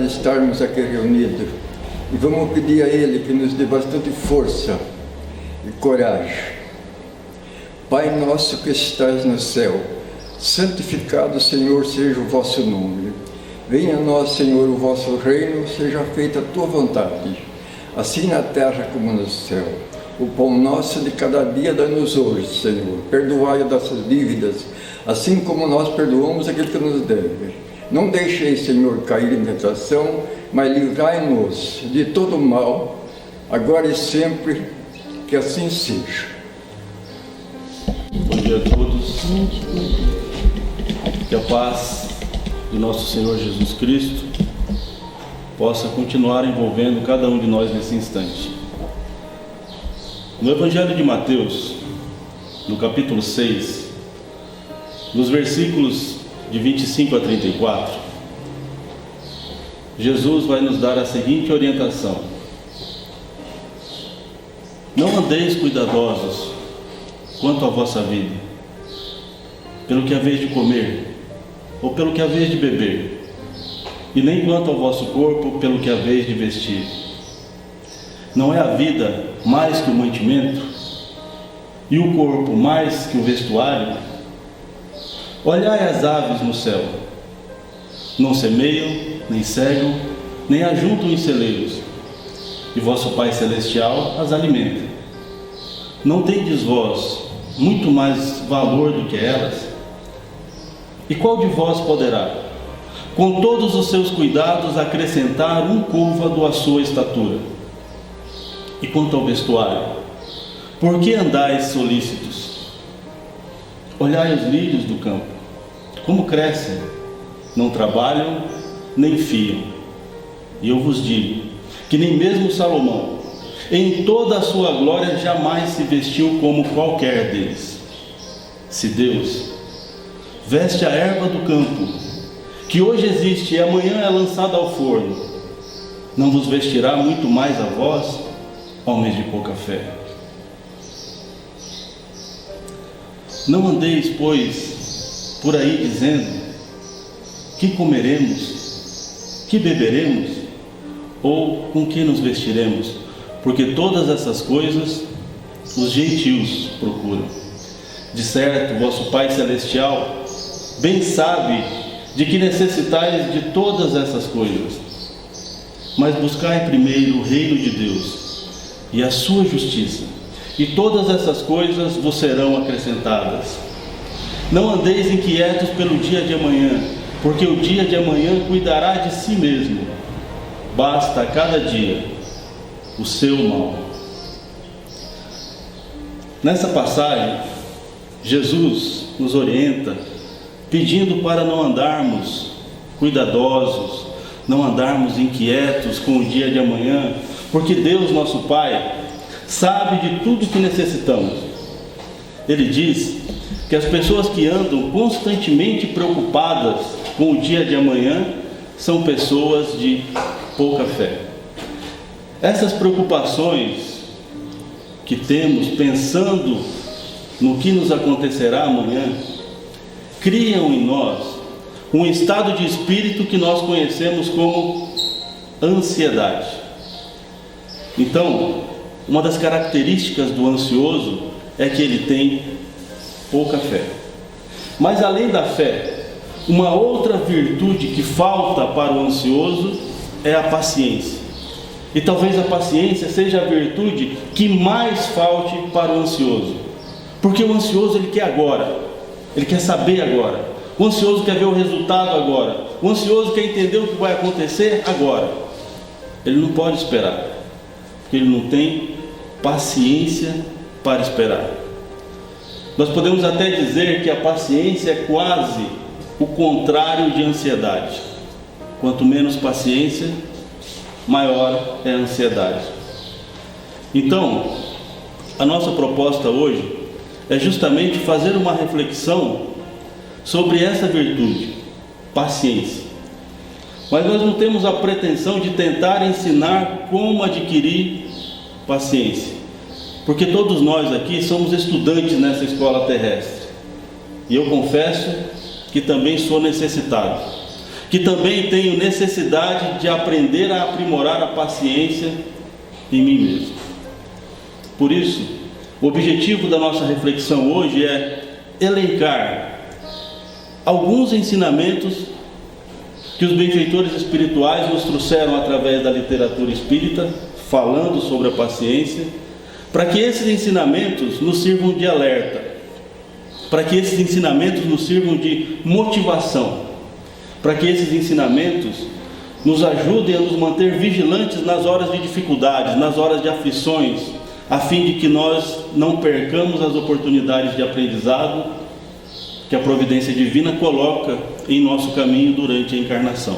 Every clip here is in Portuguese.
estarmos aqui reunidos e vamos pedir a Ele que nos dê bastante força e coragem. Pai nosso que estás no céu, santificado, Senhor, seja o vosso nome. Venha a nós, Senhor, o vosso reino, seja feita a tua vontade, assim na terra como no céu. O pão nosso de cada dia dá-nos hoje, Senhor. Perdoai as nossas dívidas, assim como nós perdoamos aquele que nos deve. Não deixeis, Senhor, cair em tentação, mas livrai-nos de todo mal, agora e sempre, que assim seja. Bom dia a todos. Que a paz do nosso Senhor Jesus Cristo possa continuar envolvendo cada um de nós nesse instante. No Evangelho de Mateus, no capítulo 6, nos versículos de 25 a 34, Jesus vai nos dar a seguinte orientação: não andeis cuidadosos quanto à vossa vida, pelo que haveis de comer, ou pelo que haveis de beber, e nem quanto ao vosso corpo, pelo que haveis de vestir. Não é a vida mais que o mantimento, e o corpo mais que o vestuário? Olhai as aves no céu, não semeiam, nem cegam, nem ajuntam em celeiros, e vosso Pai Celestial as alimenta. Não tendes vós muito mais valor do que elas? E qual de vós poderá, com todos os seus cuidados, acrescentar um côvado à sua estatura? E quanto ao vestuário, por que andais solícitos? Olhai os lírios do campo, como crescem, não trabalham, nem fiam. E eu vos digo, que nem mesmo Salomão, em toda a sua glória, jamais se vestiu como qualquer deles. Se Deus veste a erva do campo, que hoje existe e amanhã é lançada ao forno, não vos vestirá muito mais a vós, homens de pouca fé? Não andeis, pois, por aí dizendo: que comeremos, que beberemos, ou com que nos vestiremos? Porque todas essas coisas os gentios procuram. De certo, vosso Pai Celestial bem sabe de que necessitais de todas essas coisas. Mas buscai primeiro o reino de Deus e a sua justiça, e todas essas coisas vos serão acrescentadas. Não andeis inquietos pelo dia de amanhã, porque o dia de amanhã cuidará de si mesmo. Basta a cada dia o seu mal. Nessa passagem, Jesus nos orienta, pedindo para não andarmos cuidadosos, não andarmos inquietos com o dia de amanhã, porque Deus, nosso Pai, sabe de tudo que necessitamos. Ele diz que as pessoas que andam constantemente preocupadas com o dia de amanhã são pessoas de pouca fé. Essas preocupações que temos pensando no que nos acontecerá amanhã, criam em nós um estado de espírito que nós conhecemos como ansiedade. Então, uma das características do ansioso é que ele tem pouca fé. Mas além da fé, uma outra virtude que falta para o ansioso é a paciência. E talvez a paciência seja a virtude que mais falte para o ansioso. Porque o ansioso, ele quer agora, ele quer saber agora. O ansioso quer ver o resultado agora. O ansioso quer entender o que vai acontecer agora. Ele não pode esperar, porque ele não tem paciência para esperar. Nós podemos até dizer que a paciência é quase o contrário de ansiedade. Quanto menos paciência, maior é a ansiedade. Então, a nossa proposta hoje é justamente fazer uma reflexão sobre essa virtude, paciência. Mas nós não temos a pretensão de tentar ensinar como adquirir paciência, porque todos nós aqui somos estudantes nessa escola terrestre, e eu confesso que também sou necessitado. que também tenho necessidade de aprender a aprimorar a paciência em mim mesmo. Por isso, o objetivo da nossa reflexão hoje é elencar alguns ensinamentos que os benfeitores espirituais nos trouxeram através da literatura espírita, falando sobre a paciência, para que esses ensinamentos nos sirvam de alerta, para que esses ensinamentos nos sirvam de motivação, para que esses ensinamentos nos ajudem a nos manter vigilantes nas horas de dificuldades, nas horas de aflições, a fim de que nós não percamos as oportunidades de aprendizado que a providência divina coloca em nosso caminho durante a encarnação.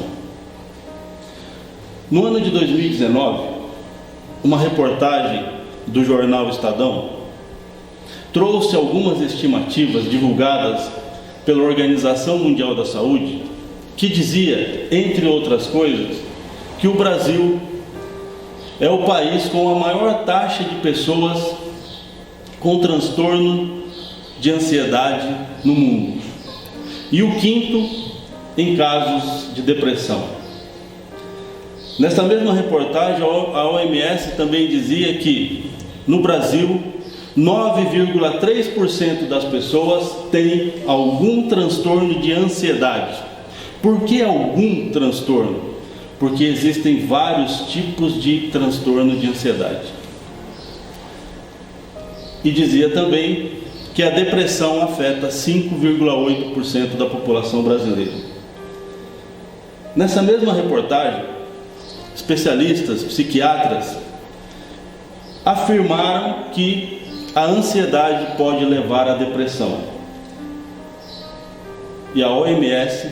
No ano de 2019, uma reportagem do jornal Estadão trouxe algumas estimativas divulgadas pela Organização Mundial da Saúde, que dizia, entre outras coisas, que o Brasil é o país com a maior taxa de pessoas com transtorno de ansiedade no mundo, e o quinto em casos de depressão. Nessa mesma reportagem, a OMS também dizia que no Brasil 9,3% das pessoas têm algum transtorno de ansiedade. Por que algum transtorno? Porque existem vários tipos de transtorno de ansiedade. E dizia também que a depressão afeta 5,8% da população brasileira. Nessa mesma reportagem, especialistas, psiquiatras, afirmaram que a ansiedade pode levar à depressão. E a OMS,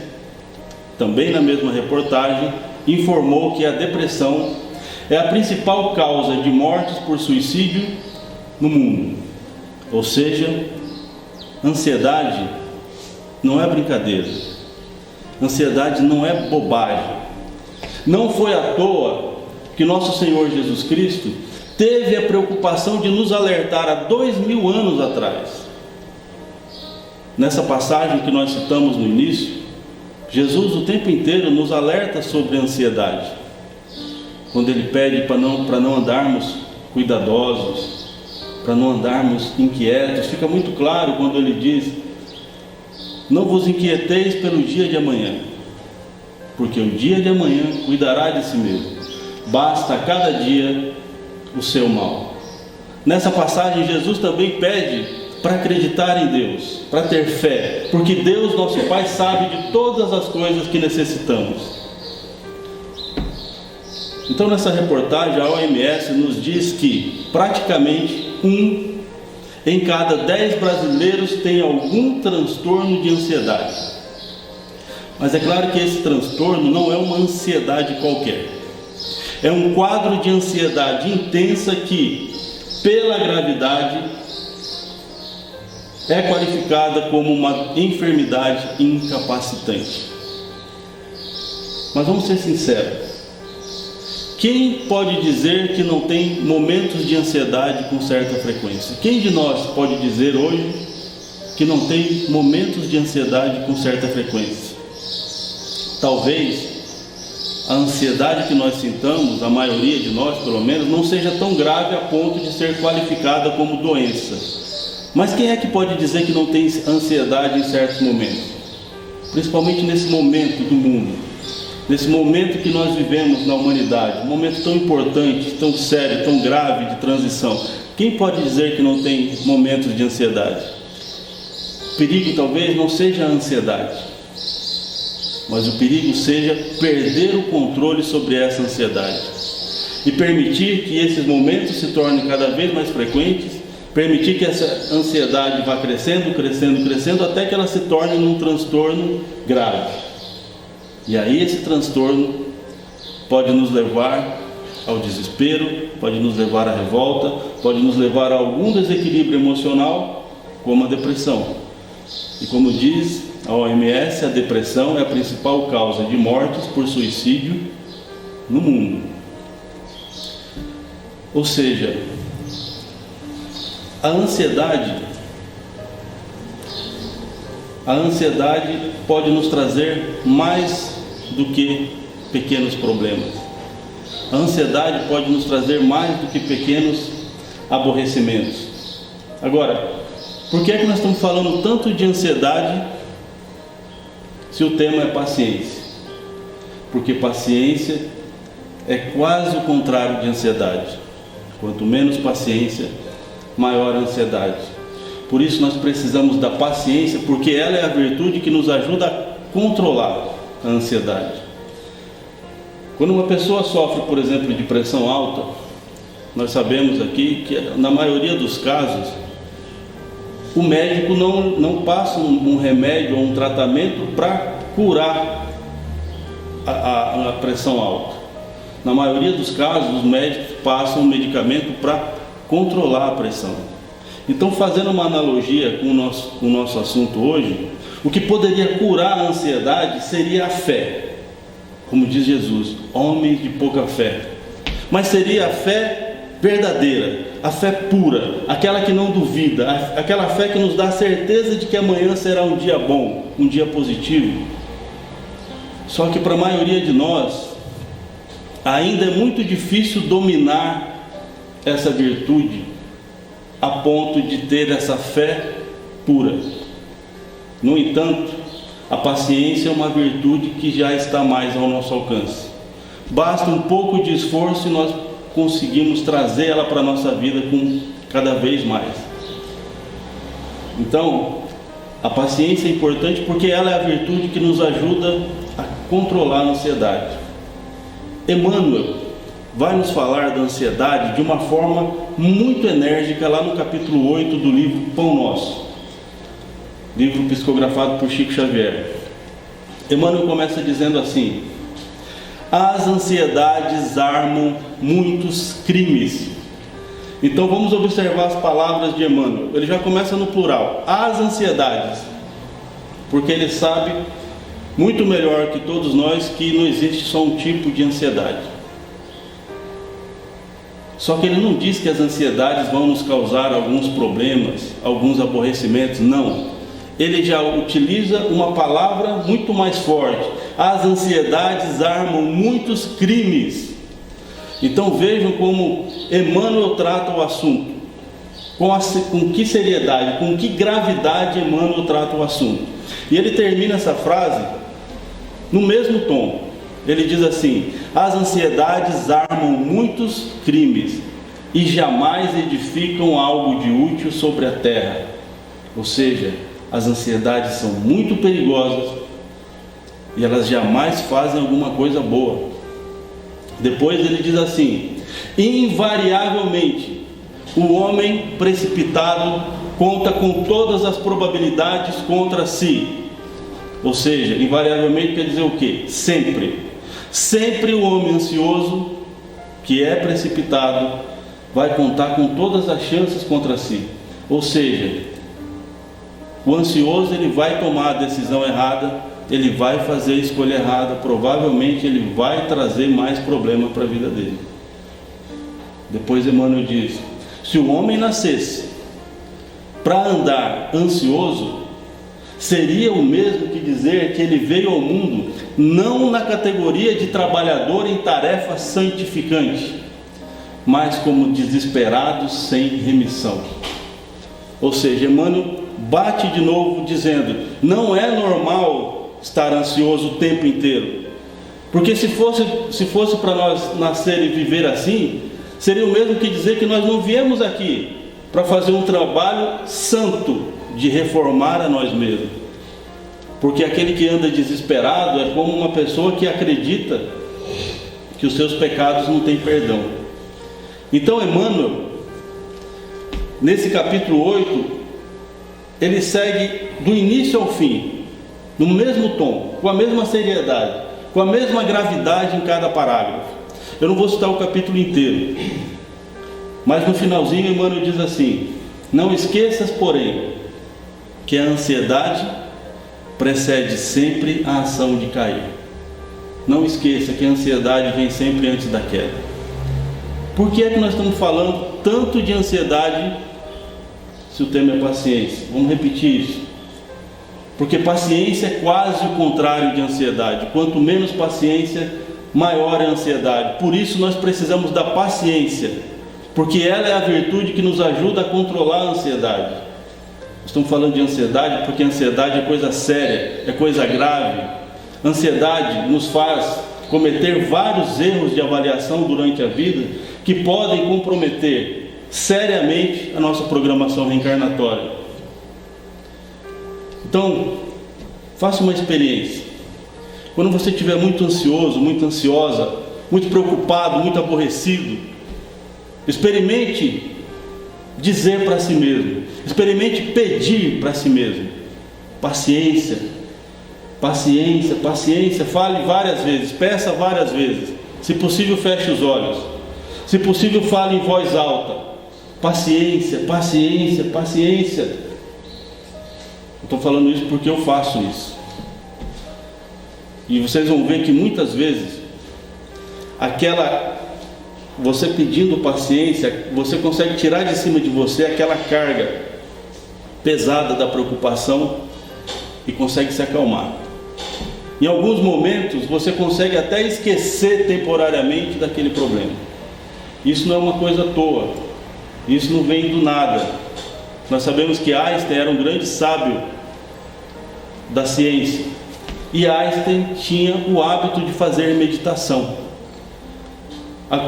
também na mesma reportagem, informou que a depressão é a principal causa de mortes por suicídio no mundo. Ou seja, ansiedade não é brincadeira. Ansiedade não é bobagem. Não foi à toa que nosso Senhor Jesus Cristo teve a preocupação de nos alertar há 2000 anos atrás. Nessa passagem que nós citamos no início, Jesus o tempo inteiro nos alerta sobre a ansiedade, quando Ele pede para não andarmos cuidadosos, para não andarmos inquietos. Fica muito claro quando Ele diz: não vos inquieteis pelo dia de amanhã, porque o dia de amanhã cuidará de si mesmo. Basta a cada dia o seu mal. Nessa passagem, Jesus também pede para acreditar em Deus, para ter fé, porque Deus, nosso Pai, sabe de todas as coisas que necessitamos. Então, nessa reportagem, a OMS nos diz que praticamente 1 em cada 10 brasileiros tem algum transtorno de ansiedade. Mas é claro que esse transtorno não é uma ansiedade qualquer. É um quadro de ansiedade intensa que, pela gravidade, é qualificada como uma enfermidade incapacitante. Mas vamos ser sinceros. Quem pode dizer que não tem momentos de ansiedade com certa frequência? Quem de nós pode dizer hoje que não tem momentos de ansiedade com certa frequência? Talvez a ansiedade que nós sintamos, a maioria de nós pelo menos, não seja tão grave a ponto de ser qualificada como doença. Mas quem é que pode dizer que não tem ansiedade em certos momentos? Principalmente nesse momento do mundo, nesse momento que nós vivemos na humanidade, um momento tão importante, tão sério, tão grave de transição. Quem pode dizer que não tem momentos de ansiedade? O perigo talvez não seja a ansiedade, mas o perigo seja perder o controle sobre essa ansiedade e permitir que esses momentos se tornem cada vez mais frequentes, permitir que essa ansiedade vá crescendo, crescendo, crescendo, até que ela se torne num transtorno grave. E aí esse transtorno pode nos levar ao desespero, pode nos levar à revolta, pode nos levar a algum desequilíbrio emocional, como a depressão. E como diz a OMS, a depressão é a principal causa de mortes por suicídio no mundo. Ou seja, a ansiedade pode nos trazer mais do que pequenos problemas. A ansiedade pode nos trazer mais do que pequenos aborrecimentos. Agora, por que é que nós estamos falando tanto de ansiedade se o tema é paciência? Porque paciência é quase o contrário de ansiedade. Quanto menos paciência, maior a ansiedade. Por isso nós precisamos da paciência, porque ela é a virtude que nos ajuda a controlar a ansiedade. Quando uma pessoa sofre, por exemplo, de pressão alta, nós sabemos aqui que na maioria dos casos o médico não passa um remédio ou um tratamento para curar a pressão alta. Na maioria dos casos, os médicos passam um medicamento para controlar a pressão. Então, fazendo uma analogia com o nosso assunto hoje, o que poderia curar a ansiedade seria a fé. Como diz Jesus, homens de pouca fé. Mas seria a fé verdadeira, a fé pura, aquela que não duvida, aquela fé que nos dá a certeza de que amanhã será um dia bom, um dia positivo. Só que para a maioria de nós, ainda é muito difícil dominar essa virtude a ponto de ter essa fé pura. No entanto, a paciência é uma virtude que já está mais ao nosso alcance. Basta um pouco de esforço e nós conseguimos trazer ela para a nossa vida com cada vez mais. Então, a paciência é importante porque ela é a virtude que nos ajuda a controlar a ansiedade. Emmanuel vai nos falar da ansiedade de uma forma muito enérgica lá no capítulo 8 do livro Pão Nosso, livro psicografado por Chico Xavier. Emmanuel começa dizendo assim: as ansiedades armam muitos crimes. Então vamos observar as palavras de Emmanuel. Ele já começa no plural, as ansiedades, porque ele sabe muito melhor que todos nós que não existe só um tipo de ansiedade. Só que ele não diz que as ansiedades vão nos causar alguns problemas, alguns aborrecimentos, não. Ele já utiliza uma palavra muito mais forte: as ansiedades armam muitos crimes. Então vejam como Emmanuel trata o assunto, com que seriedade, com que gravidade Emmanuel trata o assunto. E ele termina essa frase no mesmo tom. Ele diz assim: as ansiedades armam muitos crimes e jamais edificam algo de útil sobre a terra. Ou seja, as ansiedades são muito perigosas e elas jamais fazem alguma coisa boa. Depois ele diz assim: invariavelmente o homem precipitado conta com todas as probabilidades contra si. Ou seja, invariavelmente quer dizer o quê? Sempre o homem ansioso, que é precipitado, vai contar com todas as chances contra si. Ou seja, o ansioso ele vai tomar a decisão errada, ele vai fazer a escolha errada, provavelmente ele vai trazer mais problema para a vida dele. Depois Emmanuel diz: se o homem nascesse para andar ansioso, seria o mesmo que dizer que ele veio ao mundo não na categoria de trabalhador em tarefa santificante, mas como desesperado sem remissão. Ou seja, Emmanuel bate de novo dizendo: não é normal estar ansioso o tempo inteiro, porque se fosse para nós nascer e viver assim, seria o mesmo que dizer que nós não viemos aqui para fazer um trabalho santo de reformar a nós mesmos. Porque aquele que anda desesperado é como uma pessoa que acredita que os seus pecados não têm perdão. Então Emmanuel, nesse capítulo 8, ele segue do início ao fim, no mesmo tom, com a mesma seriedade, com a mesma gravidade em cada parágrafo. Eu não vou citar o capítulo inteiro, mas no finalzinho Emmanuel diz assim: não esqueças, porém, que a ansiedade precede sempre a ação de cair. Não esqueça que a ansiedade vem sempre antes da queda. Por que é que nós estamos falando tanto de ansiedade se o tema é paciência? Vamos repetir isso. Porque paciência é quase o contrário de ansiedade. Quanto menos paciência, maior é a ansiedade. Por isso nós precisamos da paciência, porque ela é a virtude que nos ajuda a controlar a ansiedade. Estamos falando de ansiedade porque a ansiedade é coisa séria, é coisa grave. A ansiedade nos faz cometer vários erros de avaliação durante a vida que podem comprometer seriamente a nossa programação reencarnatória. Então, faça uma experiência. Quando você estiver muito ansioso, muito ansiosa, muito preocupado, muito aborrecido, experimente dizer para si mesmo, experimente pedir para si mesmo: paciência, paciência, paciência. Fale várias vezes, peça várias vezes. Se possível, feche os olhos. Se possível, fale em voz alta: paciência, paciência, paciência. Estou falando isso porque eu faço isso. E vocês vão ver que muitas vezes você pedindo paciência, você consegue tirar de cima de você aquela carga pesada da preocupação e consegue se acalmar. Em alguns momentos você consegue até esquecer temporariamente daquele problema. Isso não é uma coisa à toa, isso não vem do nada. Nós sabemos que Einstein era um grande sábio da ciência, e Einstein tinha o hábito de fazer meditação.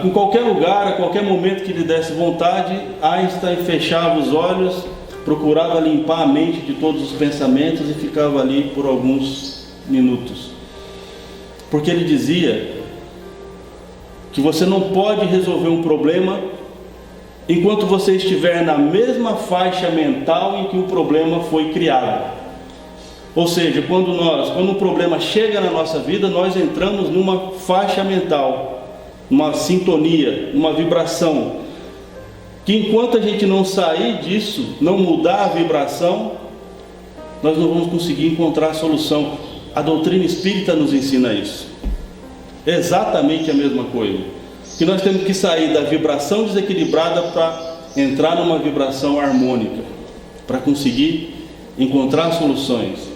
Em qualquer lugar, a qualquer momento que lhe desse vontade, Einstein fechava os olhos, procurava limpar a mente de todos os pensamentos e ficava ali por alguns minutos. Porque ele dizia que você não pode resolver um problema enquanto você estiver na mesma faixa mental em que o problema foi criado. Ou seja, quando um problema chega na nossa vida, nós entramos numa faixa mental, uma sintonia, uma vibração, que enquanto a gente não sair disso, não mudar a vibração, nós não vamos conseguir encontrar a solução. A doutrina espírita nos ensina isso. É exatamente a mesma coisa. Que nós temos que sair da vibração desequilibrada para entrar numa vibração harmônica, para conseguir encontrar soluções.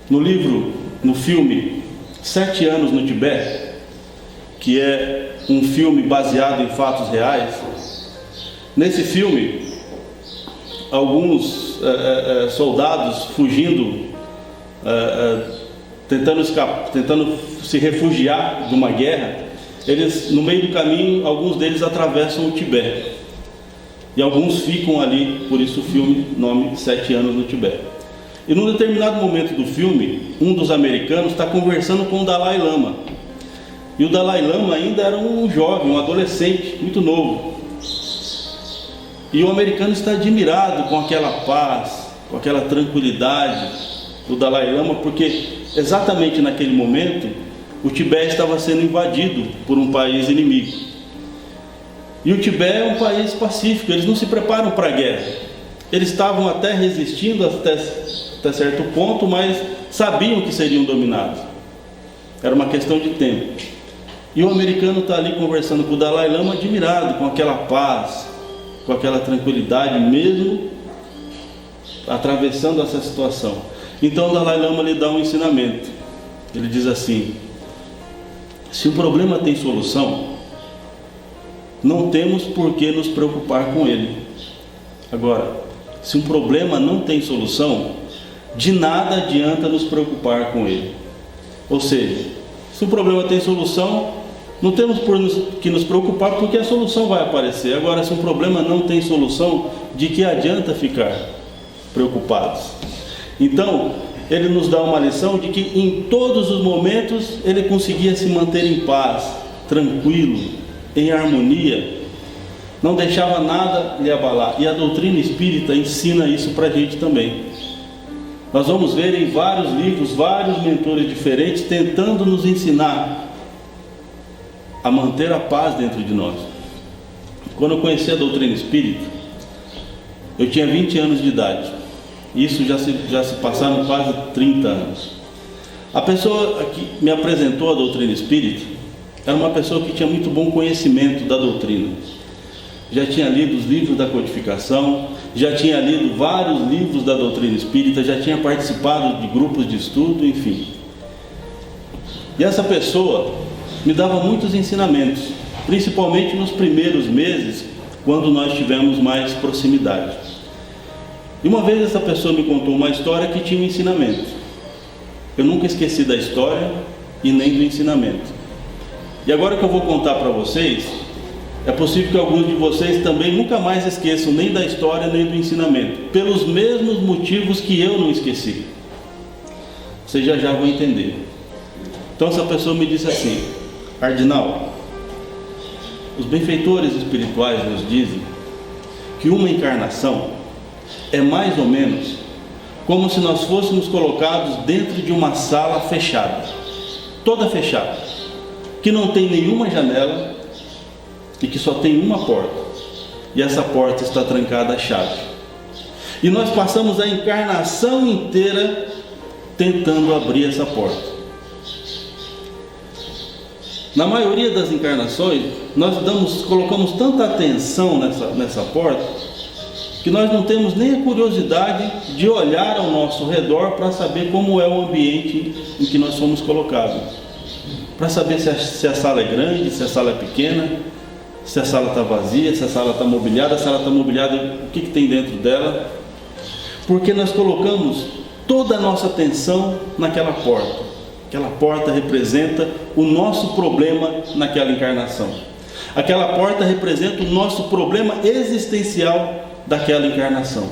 No filme 7 anos no Tibete, que é um filme baseado em fatos reais, nesse filme, alguns soldados fugindo, tentando se refugiar de uma guerra, eles, no meio do caminho, alguns deles atravessam o Tibete, e alguns ficam ali. Por isso o filme, nome 7 anos no Tibete. E num determinado momento do filme, um dos americanos está conversando com o Dalai Lama. E o Dalai Lama ainda era um jovem, um adolescente, muito novo. E o americano está admirado com aquela paz, com aquela tranquilidade do Dalai Lama, porque exatamente naquele momento o Tibete estava sendo invadido por um país inimigo. E o Tibete é um país pacífico, eles não se preparam para a guerra. Eles estavam até resistindo até certo ponto, mas sabiam que seriam dominados. Era uma questão de tempo. E o americano está ali conversando com o Dalai Lama, admirado com aquela paz, com aquela tranquilidade, mesmo atravessando essa situação. Então o Dalai Lama lhe dá um ensinamento. Ele diz assim: se o problema tem solução, não temos por que nos preocupar com ele. Agora, se um problema não tem solução, de nada adianta nos preocupar com ele. Ou seja, se o problema tem solução, não temos por que nos preocupar, porque a solução vai aparecer. Agora, se um problema não tem solução, de que adianta ficar preocupados? Então, ele nos dá uma lição de que em todos os momentos ele conseguia se manter em paz, tranquilo, em harmonia, não deixava nada lhe abalar. E a doutrina espírita ensina isso para a gente também. Nós vamos ver em vários livros, vários mentores diferentes tentando nos ensinar a manter a paz dentro de nós. Quando eu conheci a doutrina espírita, eu tinha 20 anos de idade. Isso já se passaram quase 30 anos. A pessoa que me apresentou a doutrina espírita era uma pessoa que tinha muito bom conhecimento da doutrina. Já tinha lido os livros da codificação, já tinha lido vários livros da doutrina espírita, já tinha participado de grupos de estudo, enfim. E essa pessoa me dava muitos ensinamentos, principalmente nos primeiros meses, quando nós tivemos mais proximidade. E uma vez essa pessoa me contou uma história que tinha um ensinamento. Eu nunca esqueci da história e nem do ensinamento. E agora que eu vou contar para vocês, é possível que alguns de vocês também nunca mais esqueçam nem da história nem do ensinamento, pelos mesmos motivos que eu não esqueci. Vocês já vão entender. Então essa pessoa me disse assim: Ardinal, os benfeitores espirituais nos dizem que uma encarnação é mais ou menos como se nós fôssemos colocados dentro de uma sala fechada, toda fechada, que não tem nenhuma janela e que só tem uma porta, e essa porta está trancada à chave. E nós passamos a encarnação inteira tentando abrir essa porta. Na maioria das encarnações, nós colocamos tanta atenção nessa porta, que nós não temos nem a curiosidade de olhar ao nosso redor para saber como é o ambiente em que nós fomos colocados. Para saber se a sala é grande, se a sala é pequena, se a sala está vazia, se a sala está mobiliada, se ela está mobiliada, o que tem dentro dela. Porque nós colocamos toda a nossa atenção naquela porta. Aquela porta representa o nosso problema naquela encarnação. Aquela porta representa o nosso problema existencial daquela encarnação.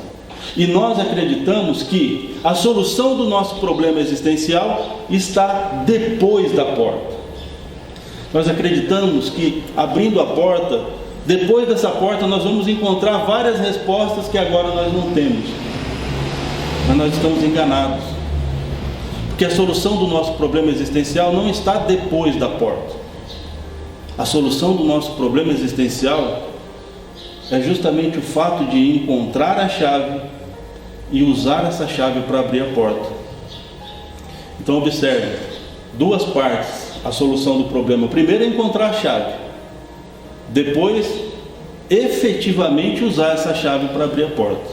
E nós acreditamos que a solução do nosso problema existencial está depois da porta. Nós acreditamos que abrindo a porta, depois dessa porta nós vamos encontrar várias respostas que agora nós não temos. Mas nós estamos enganados. Porque a solução do nosso problema existencial não está depois da porta. A solução do nosso problema existencial é justamente o fato de encontrar a chave e usar essa chave para abrir a porta. Então observe, duas partes a solução do problema. Primeiro é encontrar a chave, depois efetivamente usar essa chave para abrir a porta.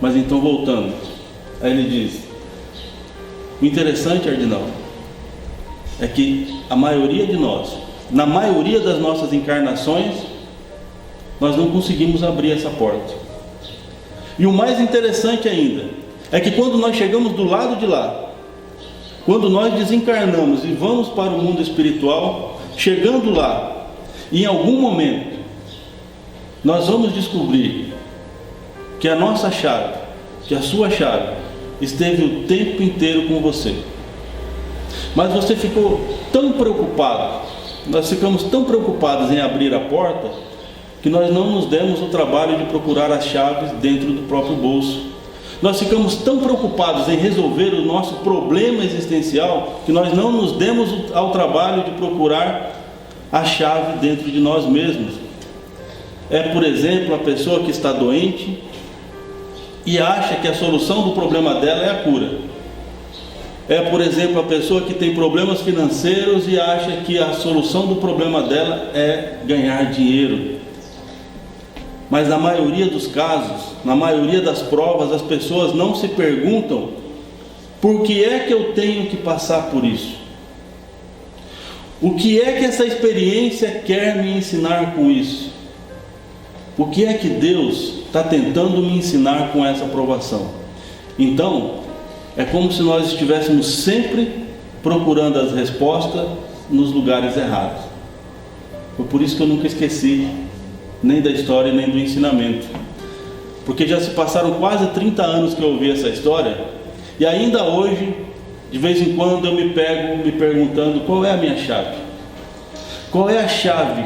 Mas então voltando, aí ele diz: o interessante, Ardinal, é que a maioria de nós, na maioria das nossas encarnações, nós não conseguimos abrir essa porta. E o mais interessante ainda é que quando nós chegamos do lado de lá, quando nós desencarnamos e vamos para o mundo espiritual, chegando lá, em algum momento nós vamos descobrir que a nossa chave, que a sua chave esteve o tempo inteiro com você, mas você ficou tão preocupado, nós ficamos tão preocupados em abrir a porta, que nós não nos demos o trabalho de procurar as chaves dentro do próprio bolso. Nós ficamos tão preocupados em resolver o nosso problema existencial, que nós não nos demos ao trabalho de procurar a chave dentro de nós mesmos. É, por exemplo, a pessoa que está doente e acha que a solução do problema dela é a cura. É, por exemplo, a pessoa que tem problemas financeiros e acha que a solução do problema dela é ganhar dinheiro. Mas na maioria dos casos, na maioria das provas, as pessoas não se perguntam: por que é que eu tenho que passar por isso? O que é que essa experiência quer me ensinar com isso? O que é que Deus está tentando me ensinar com essa provação? Então, é como se nós estivéssemos sempre procurando as respostas nos lugares errados. Foi por isso que eu nunca esqueci nem da história, nem do ensinamento. Porque já se passaram quase 30 anos que eu ouvi essa história, e ainda hoje, de vez em quando, eu me pego me perguntando: qual é a minha chave? Qual é a chave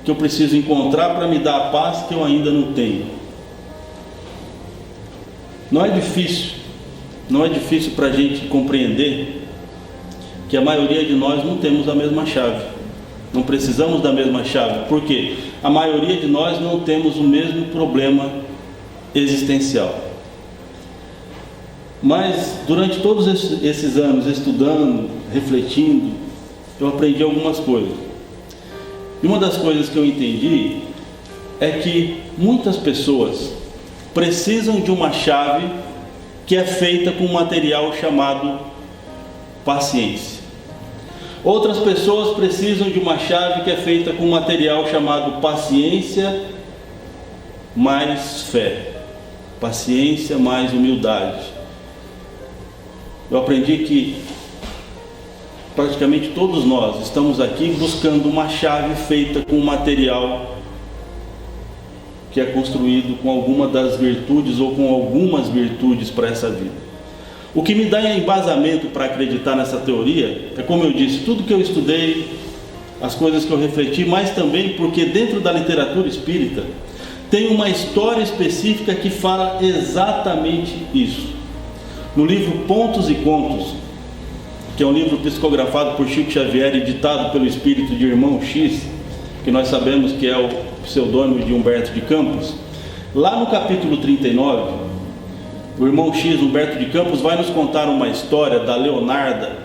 que eu preciso encontrar para me dar a paz que eu ainda não tenho? Não é difícil para a gente compreender que a maioria de nós não temos a mesma chave. Não precisamos da mesma chave. Por quê? A maioria de nós não temos o mesmo problema existencial. Mas durante todos esses anos, estudando, refletindo, eu aprendi algumas coisas. E uma das coisas que eu entendi é que muitas pessoas precisam de uma chave que é feita com um material chamado paciência. Outras pessoas precisam de uma chave que é feita com um material chamado paciência mais fé, paciência mais humildade. Eu aprendi que praticamente todos nós estamos aqui buscando uma chave feita com um material que é construído com alguma das virtudes ou com algumas virtudes para essa vida. O que me dá embasamento para acreditar nessa teoria é, como eu disse, tudo que eu estudei, as coisas que eu refleti, mas também porque dentro da literatura espírita tem uma história específica que fala exatamente isso. No livro Pontos e Contos, que é um livro psicografado por Chico Xavier e ditado pelo espírito de Irmão X, que nós sabemos que é o pseudônimo de Humberto de Campos, lá no capítulo 39, o Irmão X, Humberto de Campos, vai nos contar uma história da Leonarda,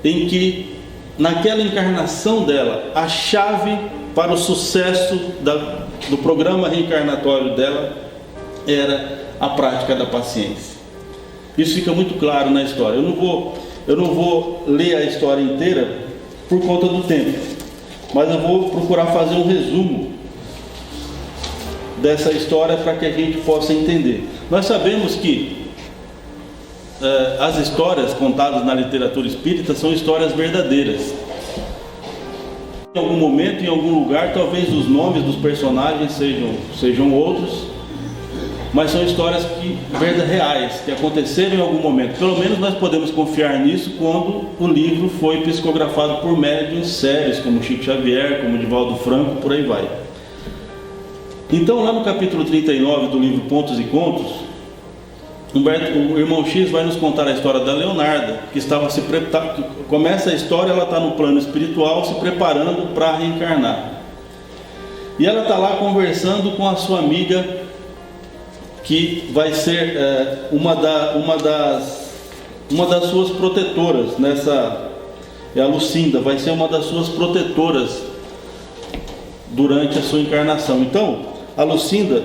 em que naquela encarnação dela, a chave para o sucesso do programa reencarnatório dela era a prática da paciência. Isso fica muito claro na história. Eu não vou ler a história inteira por conta do tempo, mas eu vou procurar fazer um resumo dessa história para que a gente possa entender. Nós sabemos que as histórias contadas na literatura espírita são histórias verdadeiras. Em algum momento, em algum lugar, talvez os nomes dos personagens sejam outros, mas são histórias reais, que aconteceram em algum momento. Pelo menos nós podemos confiar nisso quando o livro foi psicografado por médiuns sérios, como Chico Xavier, como Divaldo Franco, por aí vai. Então, lá no capítulo 39 do livro Pontos e Contos, o Irmão X vai nos contar a história da Leonarda, que estava se preparando. Começa a história, ela está no plano espiritual, se preparando para reencarnar. E ela está lá conversando com a sua amiga, que vai ser uma das suas protetoras, é a Lucinda, vai ser uma das suas protetoras durante a sua encarnação. Então, a Lucinda,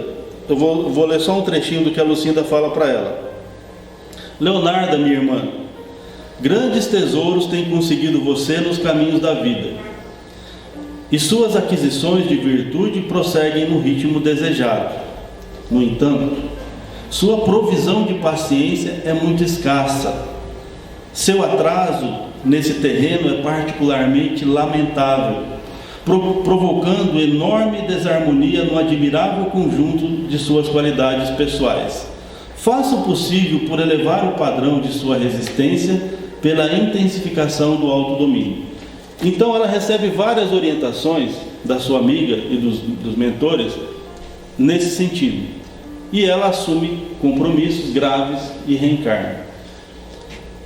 eu vou ler só um trechinho do que a Lucinda fala para ela. Leonarda, minha irmã, grandes tesouros tem conseguido você nos caminhos da vida, e suas aquisições de virtude prosseguem no ritmo desejado. No entanto, sua provisão de paciência é muito escassa. Seu atraso nesse terreno é particularmente lamentável, provocando enorme desarmonia no admirável conjunto de suas qualidades pessoais. Faça o possível por elevar o padrão de sua resistência pela intensificação do autodomínio. Então ela recebe várias orientações da sua amiga e dos mentores nesse sentido. E ela assume compromissos graves e reencarna.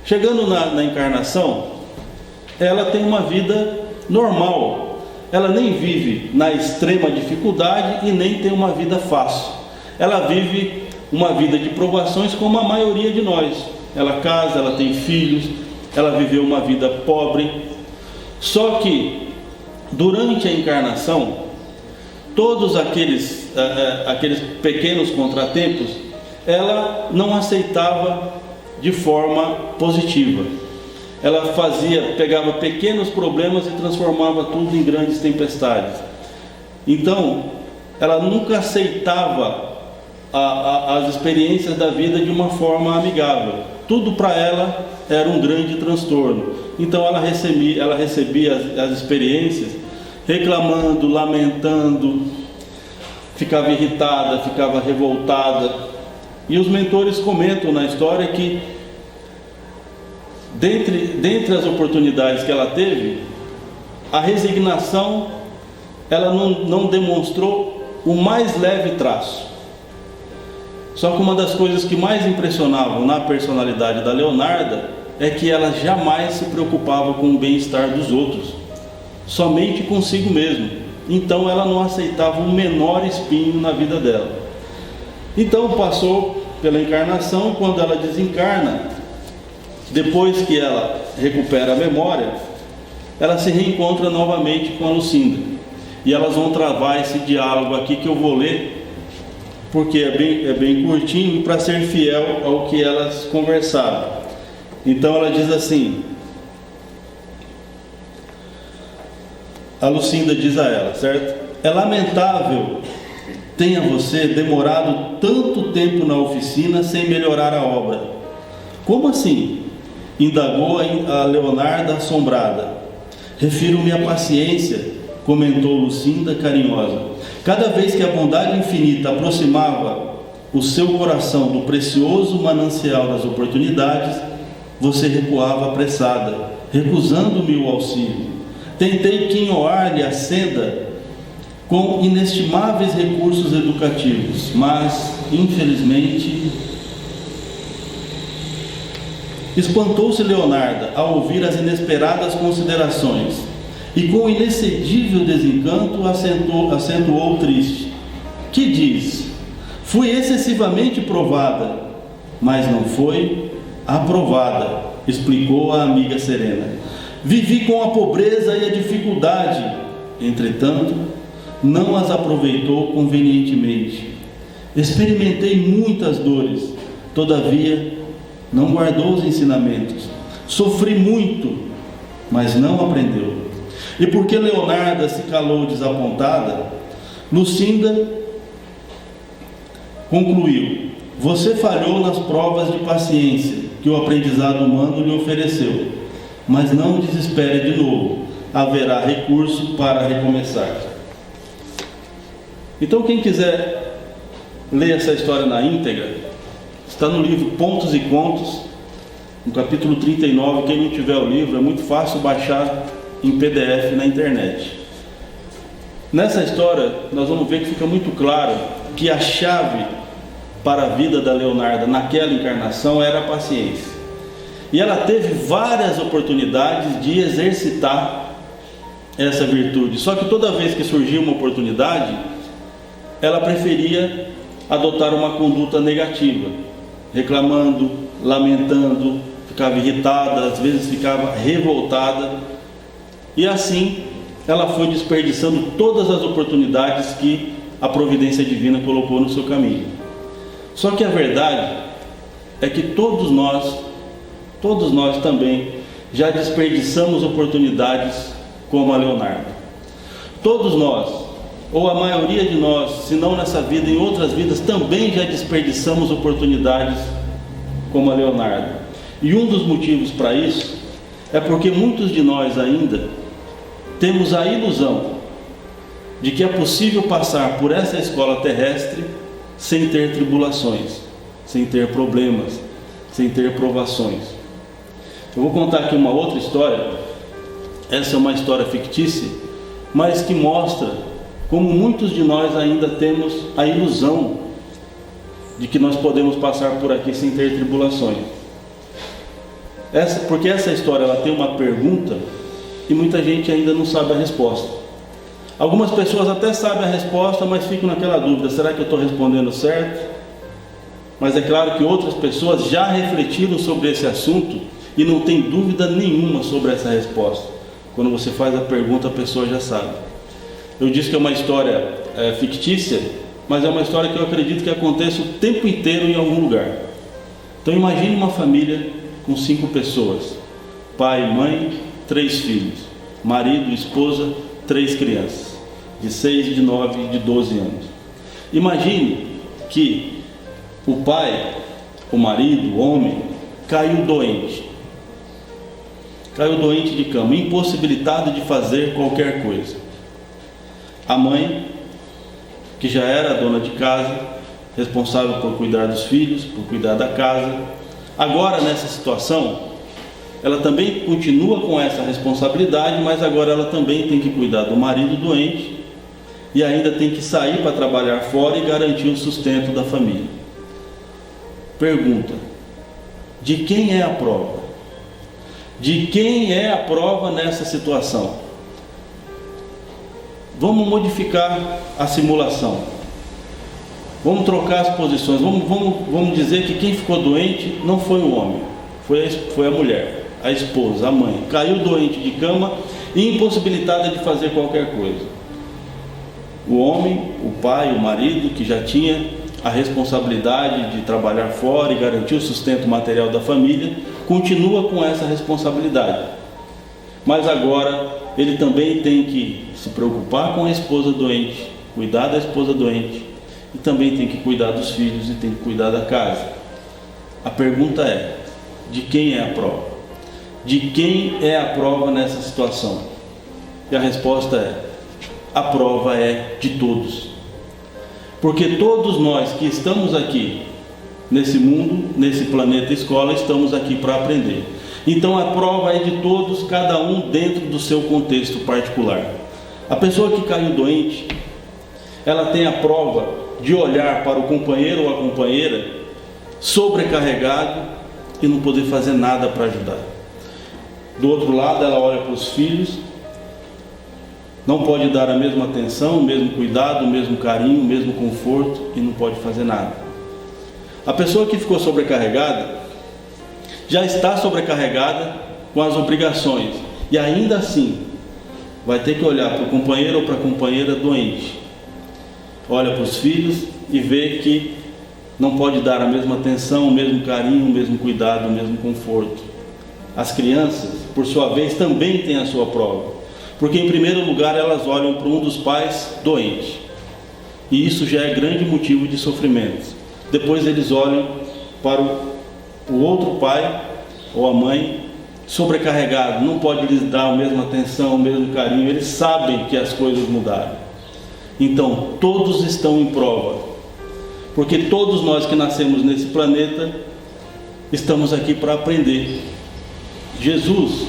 Chegando na encarnação, ela tem uma vida normal. Ela nem vive na extrema dificuldade e nem tem uma vida fácil. Ela vive uma vida de provações como a maioria de nós. Ela casa, ela tem filhos, ela viveu uma vida pobre. Só que durante a encarnação, todos aqueles pequenos contratempos, ela não aceitava de forma positiva. Ela pegava pequenos problemas e transformava tudo em grandes tempestades. Então, ela nunca aceitava as experiências da vida de uma forma amigável. Tudo para ela era um grande transtorno. Então ela recebia as experiências reclamando, lamentando, ficava irritada, ficava revoltada. E os mentores comentam na história que dentre as oportunidades que ela teve, a resignação ela não demonstrou o mais leve traço. Só que uma das coisas que mais impressionavam na personalidade da Leonarda é que ela jamais se preocupava com o bem-estar dos outros, somente consigo mesma. Então ela não aceitava o menor espinho na vida dela. Então passou pela encarnação. Quando ela desencarna, depois que ela recupera a memória, ela se reencontra novamente com a Lucinda, e elas vão travar esse diálogo aqui que eu vou ler porque é bem curtinho e para ser fiel ao que elas conversaram. Então ela diz assim, a Lucinda diz a ela, certo? É lamentável tenha você demorado tanto tempo na oficina sem melhorar a obra. Como assim? Indagou a Leonarda assombrada. Refiro-me à paciência, comentou Lucinda carinhosa. Cada vez que a bondade infinita aproximava o seu coração do precioso manancial das oportunidades, você recuava apressada, recusando-me o auxílio. Tentei quinhoar-lhe a senda com inestimáveis recursos educativos, mas, infelizmente... Espantou-se Leonarda ao ouvir as inesperadas considerações e com inexcedível desencanto acentuou triste. Que diz? Fui excessivamente provada, mas não foi aprovada, explicou a amiga serena. Vivi com a pobreza e a dificuldade, entretanto, não as aproveitou convenientemente. Experimentei muitas dores, todavia, não guardou os ensinamentos. Sofri muito, mas não aprendeu. E porque Leonarda se calou desapontada, Lucinda concluiu: você falhou nas provas de paciência que o aprendizado humano lhe ofereceu, mas não desespere de novo, haverá recurso para recomeçar. Então quem quiser ler essa história na íntegra, está no livro Pontos e Contos, no capítulo 39. Quem não tiver o livro, é muito fácil baixar em PDF na internet. Nessa história, nós vamos ver que fica muito claro que a chave para a vida da Leonarda naquela encarnação era a paciência. E ela teve várias oportunidades de exercitar essa virtude. Só que toda vez que surgia uma oportunidade, ela preferia adotar uma conduta negativa, reclamando, lamentando, ficava irritada, às vezes ficava revoltada, e assim ela foi desperdiçando todas as oportunidades que a providência divina colocou no seu caminho. Só que a verdade é que todos nós também já desperdiçamos oportunidades como a Leonarda. Todos nós, ou a maioria de nós, se não nessa vida, em outras vidas, também já desperdiçamos oportunidades como a Leonarda. E um dos motivos para isso é porque muitos de nós ainda temos a ilusão de que é possível passar por essa escola terrestre sem ter tribulações, sem ter problemas, sem ter provações. Eu vou contar aqui uma outra história. Essa é uma história fictícia, mas que mostra como muitos de nós ainda temos a ilusão de que nós podemos passar por aqui sem ter tribulações. Porque essa história ela tem uma pergunta e muita gente ainda não sabe a resposta. Algumas pessoas até sabem a resposta, mas ficam naquela dúvida: será que eu estou respondendo certo? Mas é claro que outras pessoas já refletiram sobre esse assunto e não tem dúvida nenhuma sobre essa resposta. Quando você faz a pergunta, a pessoa já sabe. Eu disse que é uma história fictícia, mas é uma história que eu acredito que aconteça o tempo inteiro em algum lugar. Então imagine uma família com 5 pessoas: pai, mãe, 3 filhos, marido, esposa, 3 crianças, de 6, de 9 e de 12 anos. Imagine que o pai, o marido, o homem, caiu doente de cama, impossibilitado de fazer qualquer coisa. A mãe, que já era dona de casa, responsável por cuidar dos filhos, por cuidar da casa, agora nessa situação, ela também continua com essa responsabilidade, mas agora ela também tem que cuidar do marido doente e ainda tem que sair para trabalhar fora e garantir o sustento da família. Pergunta: de quem é a prova? De quem é a prova nessa situação? Vamos modificar a simulação. Vamos trocar as posições. Vamos dizer que quem ficou doente não foi o homem, foi a mulher, a esposa, a mãe. Caiu doente de cama e impossibilitada de fazer qualquer coisa. O homem, o pai, o marido, que já tinha a responsabilidade de trabalhar fora e garantir o sustento material da família, continua com essa responsabilidade. Mas agora ele também tem que se preocupar com a esposa doente, cuidar da esposa doente, e também tem que cuidar dos filhos e tem que cuidar da casa. A pergunta é: de quem é a prova? De quem é a prova nessa situação? E a resposta é: a prova é de todos. Porque todos nós que estamos aqui, nesse mundo, nesse planeta escola, estamos aqui para aprender. Então a prova é de todos, cada um dentro do seu contexto particular. A pessoa que caiu doente, ela tem a prova de olhar para o companheiro ou a companheira sobrecarregado e não poder fazer nada para ajudar. Do outro lado, ela olha para os filhos, não pode dar a mesma atenção, o mesmo cuidado, o mesmo carinho, o mesmo conforto e não pode fazer nada. A pessoa que ficou sobrecarregada já está sobrecarregada com as obrigações e ainda assim vai ter que olhar para o companheiro ou para a companheira doente. Olha para os filhos e vê que não pode dar a mesma atenção, o mesmo carinho, o mesmo cuidado, o mesmo conforto. As crianças, por sua vez, também têm a sua prova. Porque em primeiro lugar elas olham para um dos pais doente, e isso já é grande motivo de sofrimento. Depois eles olham para o outro pai ou a mãe sobrecarregado, não pode lhes dar a mesma atenção, o mesmo carinho. Eles sabem que as coisas mudaram. Então todos estão em prova, porque todos nós que nascemos nesse planeta estamos aqui para aprender. Jesus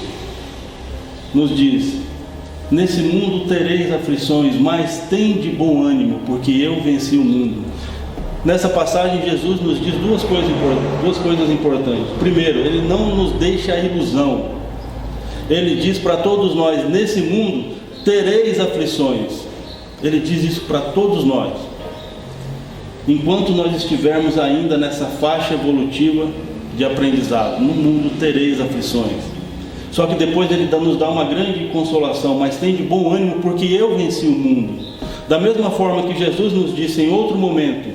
nos diz: nesse mundo tereis aflições, mas tende bom ânimo, porque eu venci o mundo. Nessa passagem Jesus nos diz duas coisas importantes. Primeiro, ele não nos deixa a ilusão. Ele diz para todos nós: nesse mundo tereis aflições. Ele diz isso para todos nós. Enquanto nós estivermos ainda nessa faixa evolutiva de aprendizado, no mundo tereis aflições. Só que depois ele nos dá uma grande consolação: mas tem de bom ânimo, porque eu venci o mundo. Da mesma forma que Jesus nos disse em outro momento: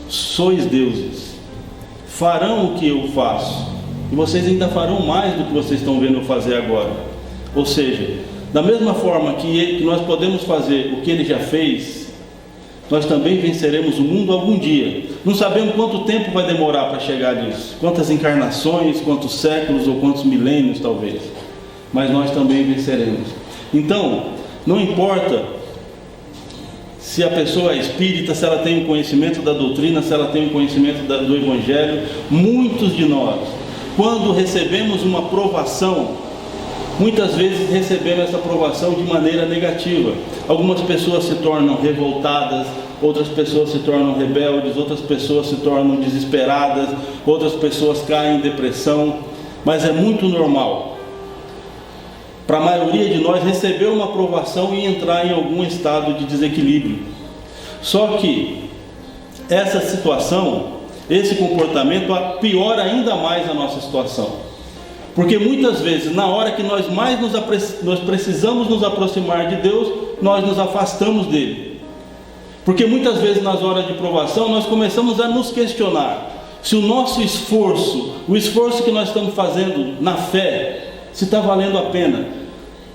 sois deuses, farão o que eu faço, e vocês ainda farão mais do que vocês estão vendo eu fazer agora. Ou seja, da mesma forma que nós podemos fazer o que ele já fez, nós também venceremos o mundo algum dia. Não sabemos quanto tempo vai demorar para chegar nisso, quantas encarnações, quantos séculos ou quantos milênios talvez, mas nós também venceremos. Então, não importa se a pessoa é espírita, se ela tem o conhecimento da doutrina, se ela tem o conhecimento do Evangelho. Muitos de nós, quando recebemos uma provação, muitas vezes recebemos essa provação de maneira negativa. Algumas pessoas se tornam revoltadas, outras pessoas se tornam rebeldes, outras pessoas se tornam desesperadas, outras pessoas caem em depressão. Mas é muito normal para a maioria de nós receber uma provação e entrar em algum estado de desequilíbrio. Só que essa situação, esse comportamento piora ainda mais a nossa situação. Porque muitas vezes, na hora que nós mais nós precisamos nos aproximar de Deus, nós nos afastamos dele. Porque muitas vezes nas horas de provação nós começamos a nos questionar se o nosso esforço, o esforço que nós estamos fazendo na fé, se está valendo a pena.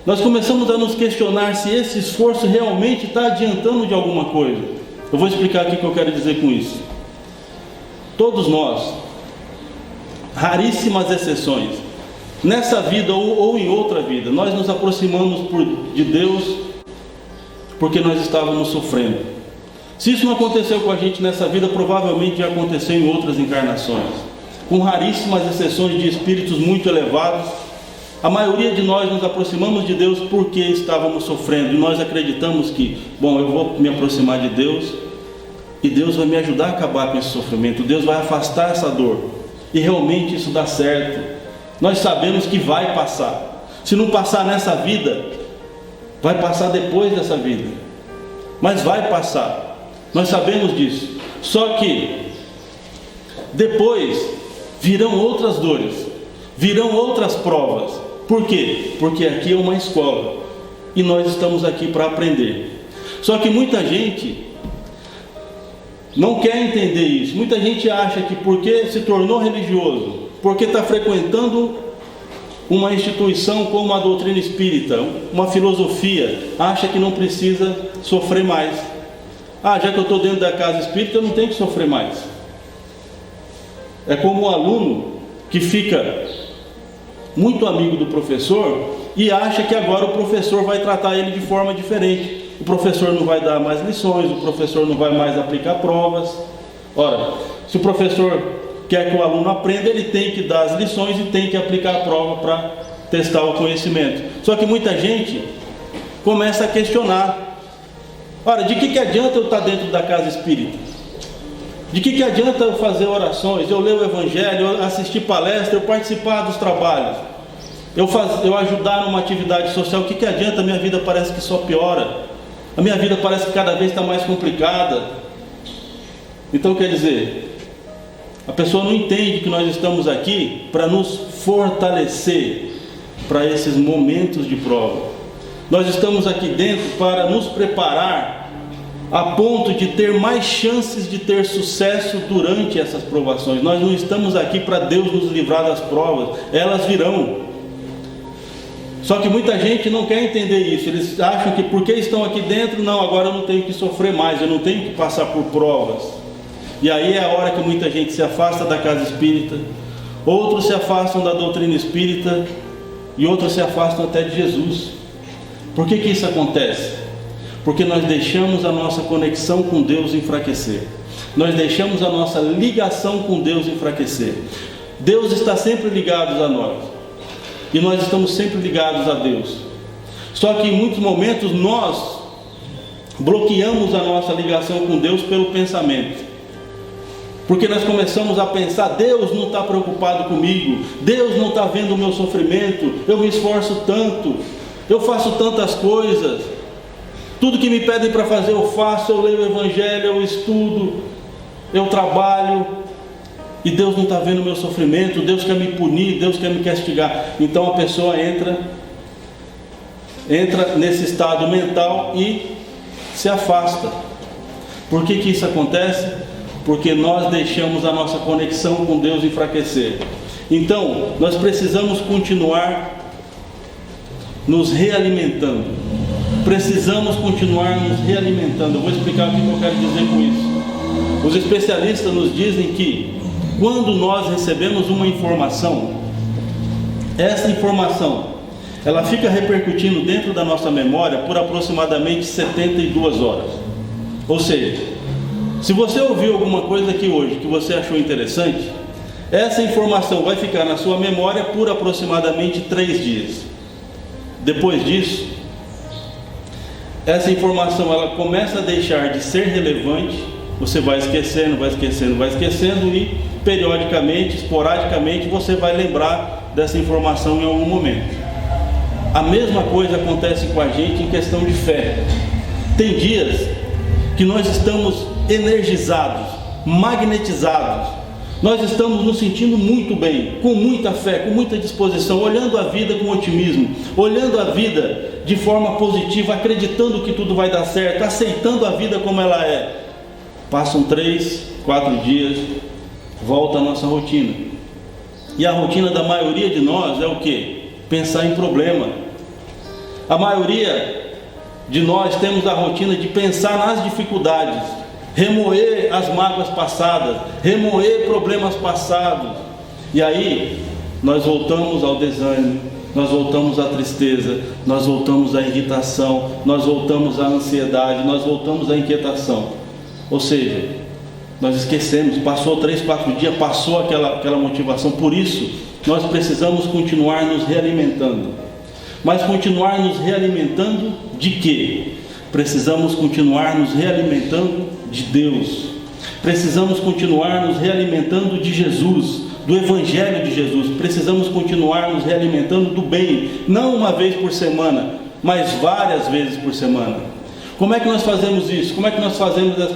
Nós começamos a nos questionar se esse esforço realmente está adiantando de alguma coisa. Eu vou explicar aqui o que eu quero dizer com isso. Todos nós, raríssimas exceções, nessa vida ou em outra vida, nós nos aproximamos de Deus porque nós estávamos sofrendo. Se isso não aconteceu com a gente nessa vida, provavelmente já aconteceu em outras encarnações. Com raríssimas exceções de espíritos muito elevados, a maioria de nós nos aproximamos de Deus porque estávamos sofrendo. E nós acreditamos que, eu vou me aproximar de Deus e Deus vai me ajudar a acabar com esse sofrimento. Deus vai afastar essa dor. E realmente isso dá certo. Nós sabemos que vai passar. Se não passar nessa vida, vai passar depois dessa vida. Mas vai passar. Nós sabemos disso. Só que depois virão outras dores, virão outras provas. Por quê? Porque aqui é uma escola e nós estamos aqui para aprender. Só que muita gente não quer entender isso. Muita gente acha que porque se tornou religioso, porque está frequentando uma instituição como a doutrina espírita, uma filosofia, acha que não precisa sofrer mais. Já que eu estou dentro da casa espírita, eu não tenho que sofrer mais. É como o aluno que fica muito amigo do professor e acha que agora o professor vai tratar ele de forma diferente. O professor não vai dar mais lições, o professor não vai mais aplicar provas. Ora, se o professor quer que o aluno aprenda, ele tem que dar as lições e tem que aplicar a prova para testar o conhecimento. Só que muita gente começa a questionar: ora, de que adianta eu estar dentro da casa espírita? De que adianta eu fazer orações, eu ler o Evangelho, eu assistir palestra, eu participar dos trabalhos, eu ajudar numa atividade social? O que adianta? A minha vida parece que só piora, a minha vida parece que cada vez está mais complicada. Então, quer dizer, a pessoa não entende que nós estamos aqui para nos fortalecer para esses momentos de prova. Nós estamos aqui dentro para nos preparar a ponto de ter mais chances de ter sucesso durante essas provações. Nós não estamos aqui para Deus nos livrar das provas, elas virão. Só que muita gente não quer entender isso. Eles acham que porque estão aqui dentro, não, agora eu não tenho que sofrer mais, eu não tenho que passar por provas. E aí é a hora que muita gente se afasta da casa espírita, outros se afastam da doutrina espírita e outros se afastam até de Jesus. Por que isso acontece? Porque nós deixamos a nossa conexão com Deus enfraquecer. Nós deixamos a nossa ligação com Deus enfraquecer. Deus está sempre ligado a nós, e nós estamos sempre ligados a Deus. Só que em muitos momentos nós bloqueamos a nossa ligação com Deus pelo pensamento, porque nós começamos a pensar: Deus não está preocupado comigo, Deus não está vendo o meu sofrimento, eu me esforço tanto, eu faço tantas coisas, tudo que me pedem para fazer eu faço, eu leio o Evangelho, eu estudo, eu trabalho, e Deus não está vendo o meu sofrimento, Deus quer me punir, Deus quer me castigar. Então a pessoa entra nesse estado mental e se afasta. Por que isso acontece? Porque nós deixamos a nossa conexão com Deus enfraquecer. Então nós precisamos continuar nos realimentando. Precisamos continuar nos realimentando. Eu vou explicar o que eu quero dizer com isso. Os especialistas nos dizem que quando nós recebemos uma informação, essa informação ela fica repercutindo dentro da nossa memória por aproximadamente 72 horas. Ou seja, se você ouviu alguma coisa aqui hoje que você achou interessante, essa informação vai ficar na sua memória por aproximadamente 3 dias. Depois disso, essa informação ela começa a deixar de ser relevante. Você vai esquecendo e periodicamente, esporadicamente, você vai lembrar dessa informação em algum momento. A mesma coisa acontece com a gente em questão de fé. Tem dias que nós estamos energizados, magnetizados, nós estamos nos sentindo muito bem, com muita fé, com muita disposição, olhando a vida com otimismo, olhando a vida de forma positiva, acreditando que tudo vai dar certo, aceitando a vida como ela é. Passam 3, 4 dias, volta a nossa rotina. E a rotina da maioria de nós é o quê? Pensar em problema. A maioria de nós temos a rotina de pensar nas dificuldades, remoer as mágoas passadas, remoer problemas passados. E aí nós voltamos ao desânimo, nós voltamos à tristeza, nós voltamos à irritação, nós voltamos à ansiedade, nós voltamos à inquietação. Ou seja, nós esquecemos, passou 3, 4 dias, passou aquela motivação. Por isso, nós precisamos continuar nos realimentando. Mas continuar nos realimentando de quê? Precisamos continuar nos realimentando de Deus. Precisamos continuar nos realimentando de Jesus, do Evangelho de Jesus. Precisamos continuar nos realimentando do bem, não uma vez por semana, mas várias vezes por semana. Como é que nós fazemos isso? Como é que nós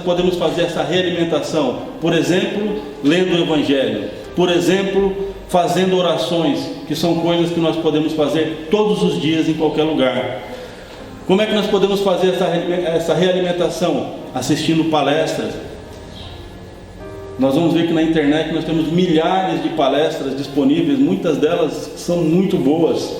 podemos fazer essa realimentação? Por exemplo, lendo o Evangelho. Por exemplo, fazendo orações, que são coisas que nós podemos fazer todos os dias, em qualquer lugar. Como é que nós podemos fazer essa realimentação? Assistindo palestras, Nós vamos ver que na internet nós temos milhares de palestras disponíveis, muitas delas são muito boas.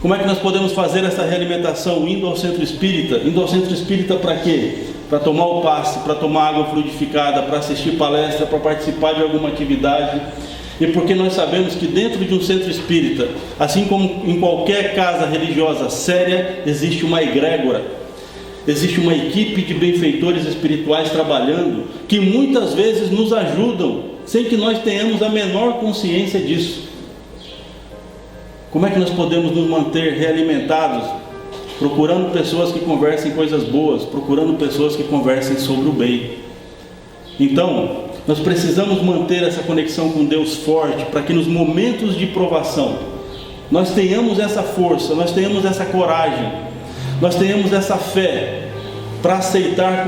Como é que nós podemos fazer essa realimentação indo ao centro espírita? Indo ao centro espírita para quê? Para tomar o passe, para tomar água fluidificada, para assistir palestra, para participar de alguma atividade. E porque nós sabemos que dentro de um centro espírita, assim como em qualquer casa religiosa séria, existe uma egrégora, existe uma equipe de benfeitores espirituais trabalhando, que muitas vezes nos ajudam, sem que nós tenhamos a menor consciência disso. Como é que nós podemos nos manter realimentados? Procurando pessoas que conversem coisas boas, procurando pessoas que conversem sobre o bem. Então, nós precisamos manter essa conexão com Deus forte, para que nos momentos de provação, nós tenhamos essa força, nós tenhamos essa coragem, nós tenhamos essa fé, para aceitar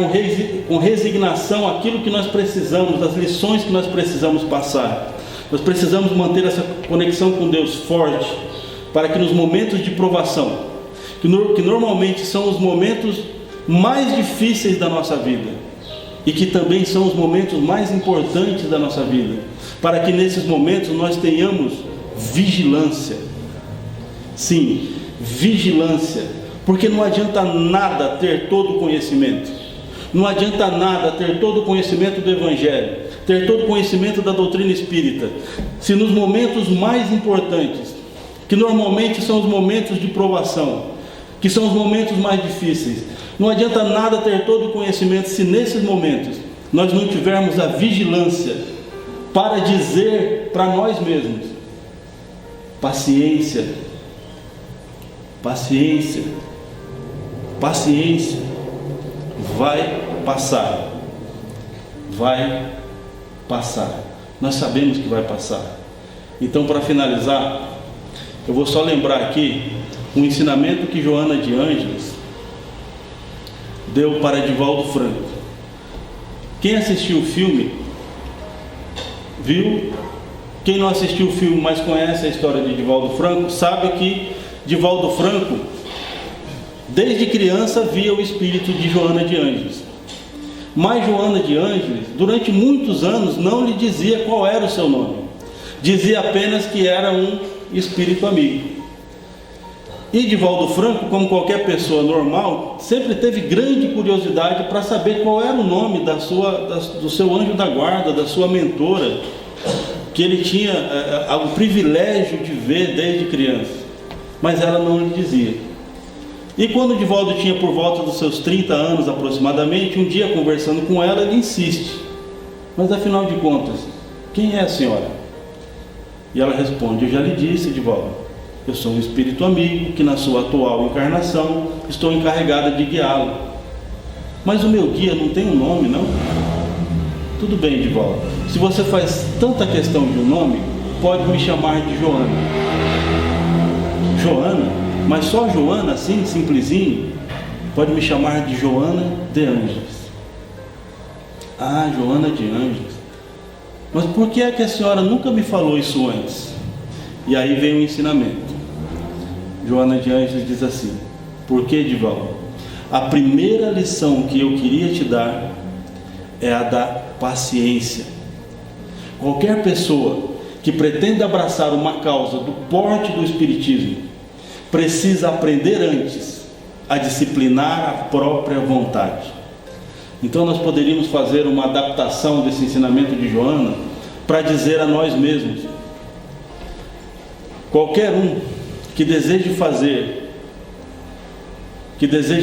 com resignação aquilo que nós precisamos, as lições que nós precisamos passar. Nós precisamos manter essa conexão com Deus forte, para que nos momentos de provação, que normalmente são os momentos mais difíceis da nossa vida, e que também são os momentos mais importantes da nossa vida, para que nesses momentos nós tenhamos vigilância. Sim, vigilância, porque não adianta nada ter todo o conhecimento, não adianta nada ter todo o conhecimento do Evangelho, ter todo o conhecimento da doutrina espírita, se nos momentos mais importantes, que normalmente são os momentos de provação, que são os momentos mais difíceis, não adianta nada ter todo o conhecimento, se nesses momentos nós não tivermos a vigilância para dizer para nós mesmos: paciência, paciência, paciência, vai passar, vai passar. Nós sabemos que vai passar. Então, para finalizar, eu vou só lembrar aqui um ensinamento que Joana de Ângeles deu para Divaldo Franco. Quem assistiu o filme viu. Quem não assistiu o filme, mas conhece a história de Divaldo Franco, sabe que Divaldo Franco, desde criança, via o espírito de Joana de Ângeles. Mas Joana de Ângeles, durante muitos anos, não lhe dizia qual era o seu nome. Dizia apenas que era um espírito amigo. E Divaldo Franco, como qualquer pessoa normal, sempre teve grande curiosidade para saber qual era o nome do seu anjo da guarda, da sua mentora, que ele tinha o privilégio de ver desde criança. Mas ela não lhe dizia. E quando Divaldo tinha por volta dos seus 30 anos aproximadamente, um dia conversando com ela, ele insiste: mas afinal de contas, quem é a senhora? E ela responde: eu já lhe disse, Divaldo, eu sou um espírito amigo que na sua atual encarnação estou encarregada de guiá-lo. Mas o meu guia não tem um nome, não? Tudo bem, Divaldo, se você faz tanta questão de um nome, pode me chamar de Joana. Joana? Mas só Joana, assim, simplesinho? Pode me chamar de Joana de Ângeles. Ah, Joana de Ângeles. Mas por que é que a senhora nunca me falou isso antes? E aí vem o ensinamento. Joana de Ângeles diz assim: por que, Divaldo? A primeira lição que eu queria te dar é a da paciência. Qualquer pessoa que pretenda abraçar uma causa do porte do espiritismo precisa aprender antes a disciplinar a própria vontade. Então nós poderíamos fazer uma adaptação desse ensinamento de Joana para dizer a nós mesmos: qualquer um que deseje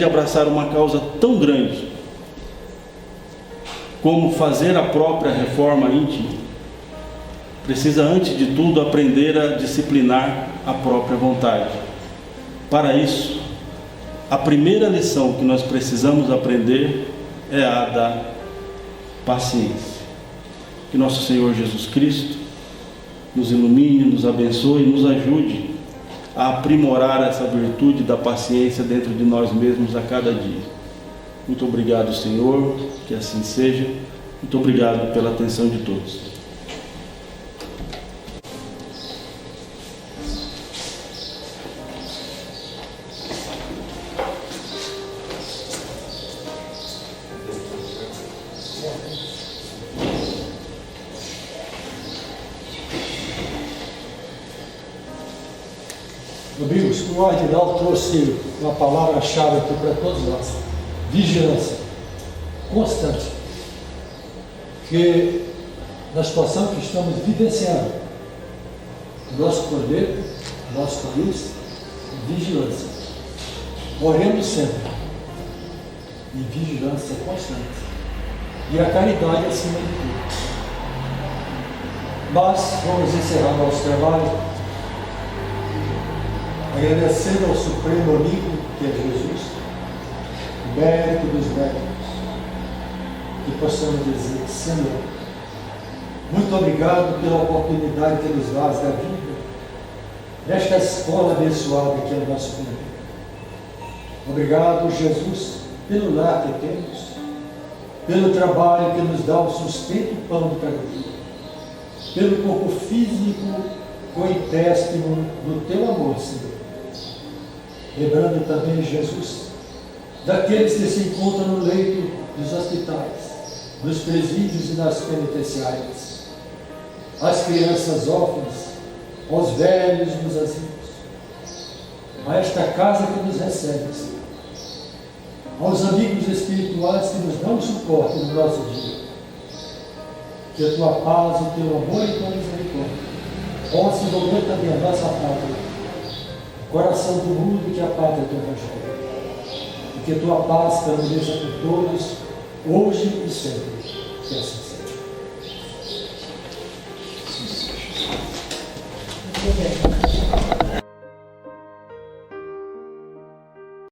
abraçar uma causa tão grande como fazer a própria reforma íntima, precisa antes de tudo aprender a disciplinar a própria vontade. Para isso, a primeira lição que nós precisamos aprender é a da paciência. Que nosso Senhor Jesus Cristo nos ilumine, nos abençoe e nos ajude a aprimorar essa virtude da paciência dentro de nós mesmos a cada dia. Muito obrigado, Senhor, que assim seja. Muito obrigado pela atenção de todos. Amigos, o Ordinal trouxe uma palavra-chave aqui para todos nós: vigilância constante. Que na situação que estamos vivenciando, nosso poder, nosso país, vigilância. Oremos sempre e vigilância constante. E a caridade acima de tudo. Mas vamos encerrar nosso trabalho agradecendo ao Supremo Amigo, que é Jesus, o mérito dos méritos, que possamos dizer: Senhor, muito obrigado pela oportunidade que nos dás da vida, nesta escola abençoada que é o nosso planeta. Obrigado, Jesus, pelo lar que temos, pelo trabalho que nos dá o sustento e pão de cada dia, pelo corpo físico com empréstimo do teu amor, Senhor. Lembrando também, Jesus, daqueles que se encontram no leito dos hospitais, nos presídios e nas penitenciárias, as crianças órfãs, aos velhos nos asilos, a esta casa que nos recebe, Senhor, aos amigos espirituais que nos dão suporte no nosso dia. Que a tua paz, o teu amor e a tua misericórdia possa envolver também a nossa pátria, o coração do mundo que é a pátria do Evangelho. E que a tua paz permaneça por todos, hoje e sempre. Que assim seja. Muito bem.